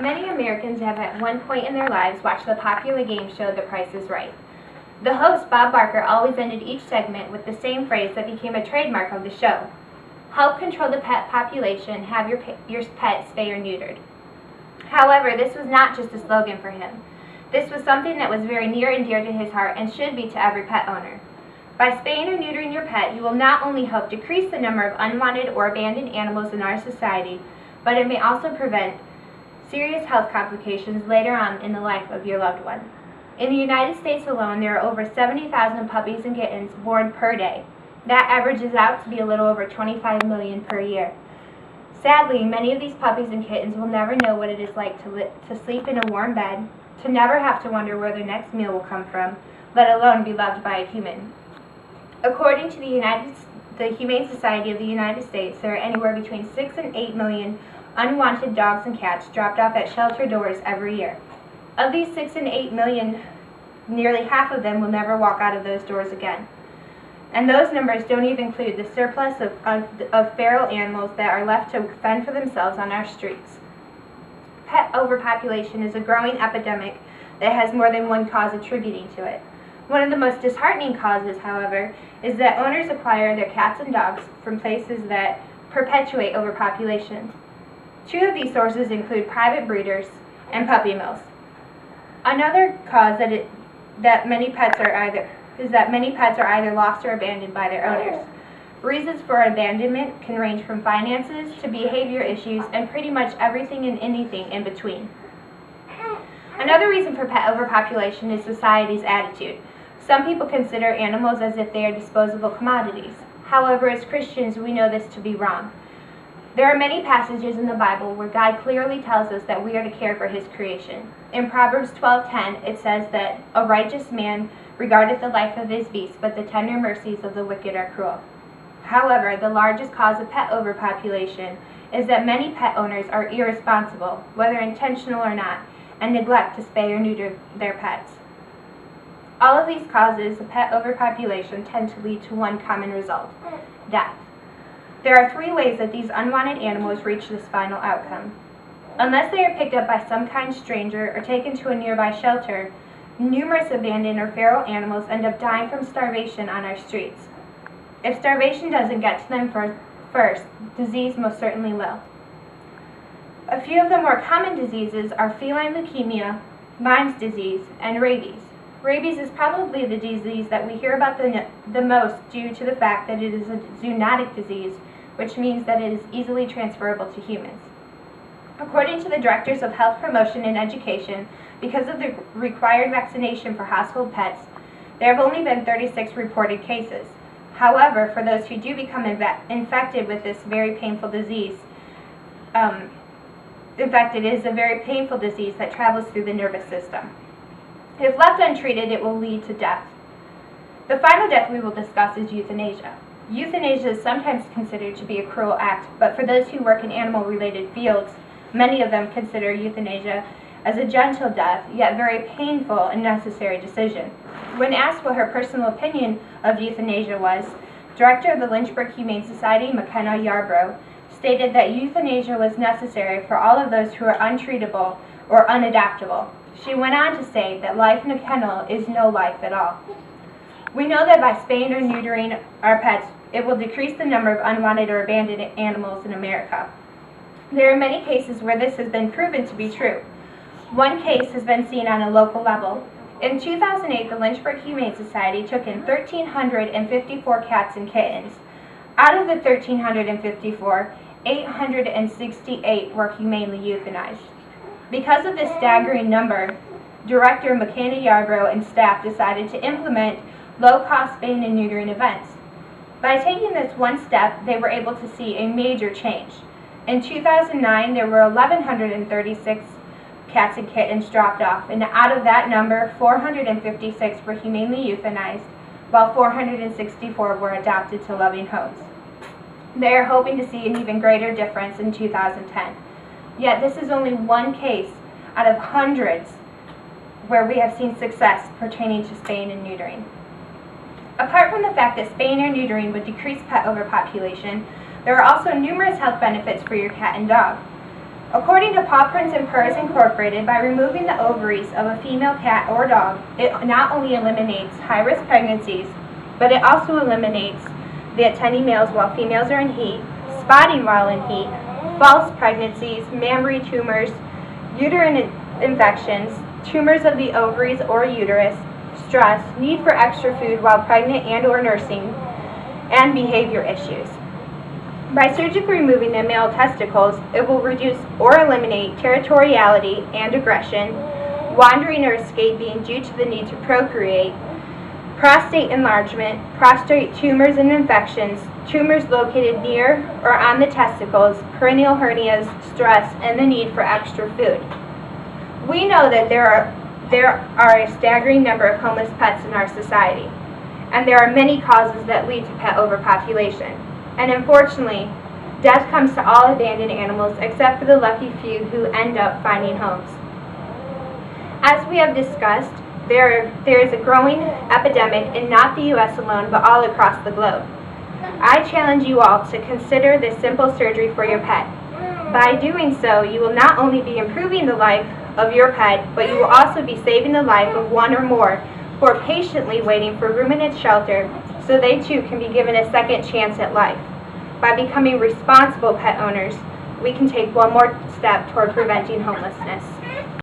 Many Americans have at one point in their lives watched the popular game show The Price is Right. The host, Bob Barker, always ended each segment with the same phrase that became a trademark of the show. Help control the pet population, have your pet spayed or neutered. However, this was not just a slogan for him. This was something that was very near and dear to his heart and should be to every pet owner. By spaying or neutering your pet, you will not only help decrease the number of unwanted or abandoned animals in our society, but it may also prevent serious health complications later on in the life of your loved one. In the United States alone, there are over 70,000 puppies and kittens born per day. That averages out to be a little over 25 million per year. Sadly, many of these puppies and kittens will never know what it is like to sleep in a warm bed, to never have to wonder where their next meal will come from, let alone be loved by a human. According to the Humane Society of the United States, there are anywhere between 6 and 8 million unwanted dogs and cats dropped off at shelter doors every year. Of these 6 and 8 million, nearly half of them will never walk out of those doors again. And those numbers don't even include the surplus of feral animals that are left to fend for themselves on our streets. Pet overpopulation is a growing epidemic that has more than one cause attributing to it. One of the most disheartening causes, however, is that owners acquire their cats and dogs from places that perpetuate overpopulation. Two of these sources include private breeders and puppy mills. Another cause that many pets are either lost or abandoned by their owners. Reasons for abandonment can range from finances to behavior issues and pretty much everything and anything in between. Another reason for pet overpopulation is society's attitude. Some people consider animals as if they are disposable commodities. However, as Christians, we know this to be wrong. There are many passages in the Bible where God clearly tells us that we are to care for His creation. In Proverbs 12:10, it says that a righteous man regardeth the life of his beasts, but the tender mercies of the wicked are cruel. However, the largest cause of pet overpopulation is that many pet owners are irresponsible, whether intentional or not, and neglect to spay or neuter their pets. All of these causes of pet overpopulation tend to lead to one common result: death. There are 3 ways that these unwanted animals reach this final outcome. Unless they are picked up by some kind stranger or taken to a nearby shelter, numerous abandoned or feral animals end up dying from starvation on our streets. If starvation doesn't get to them first, disease most certainly will. A few of the more common diseases are feline leukemia, Lyme's disease, and rabies. Rabies is probably the disease that we hear about the most due to the fact that it is a zoonotic disease, which means that it is easily transferable to humans. According to the Directors of Health Promotion and Education, because of the required vaccination for household pets, there have only been 36 reported cases. However, for those who do become infected with this very painful disease, in fact, it is a very painful disease that travels through the nervous system. If left untreated, it will lead to death. The final death we will discuss is euthanasia. Euthanasia is sometimes considered to be a cruel act, but for those who work in animal-related fields, many of them consider euthanasia as a gentle death, yet very painful and necessary decision. When asked what her personal opinion of euthanasia was, Director of the Lynchburg Humane Society, McKenna Yarbrough, stated that euthanasia was necessary for all of those who are untreatable or unadaptable. She went on to say that life in a kennel is no life at all. We know that by spaying or neutering our pets, it will decrease the number of unwanted or abandoned animals in America. There are many cases where this has been proven to be true. One case has been seen on a local level. In 2008, the Lynchburg Humane Society took in 1,354 cats and kittens. Out of the 1,354, 868 were humanely euthanized. Because of this staggering number, Director McKenna Yarbrough and staff decided to implement low-cost spaying and neutering events. By taking this one step, they were able to see a major change. In 2009, there were 1,136 cats and kittens dropped off, and out of that number, 456 were humanely euthanized, while 464 were adopted to loving homes. They are hoping to see an even greater difference in 2010. Yet this is only one case out of hundreds where we have seen success pertaining to spaying and neutering. Apart from the fact that spaying or neutering would decrease pet overpopulation, there are also numerous health benefits for your cat and dog. According to Paw Prints and Purrs Incorporated, by removing the ovaries of a female cat or dog, it not only eliminates high-risk pregnancies, but it also eliminates the attending males while females are in heat, spotting while in heat, false pregnancies, mammary tumors, uterine infections, tumors of the ovaries or uterus, stress, need for extra food while pregnant and or nursing, and behavior issues. By surgically removing the male testicles, it will reduce or eliminate territoriality and aggression, wandering or escaping due to the need to procreate, prostate enlargement, prostate tumors and infections, tumors located near or on the testicles, perineal hernias, stress, and the need for extra food. We know that there are a staggering number of homeless pets in our society, and there are many causes that lead to pet overpopulation. And unfortunately, death comes to all abandoned animals except for the lucky few who end up finding homes. As we have discussed, there is a growing epidemic in not the U.S. alone, but all across the globe. I challenge you all to consider this simple surgery for your pet. By doing so, you will not only be improving the life of your pet, but you will also be saving the life of one or more who are patiently waiting for room in its shelter so they too can be given a second chance at life. By becoming responsible pet owners, we can take one more step toward preventing homelessness.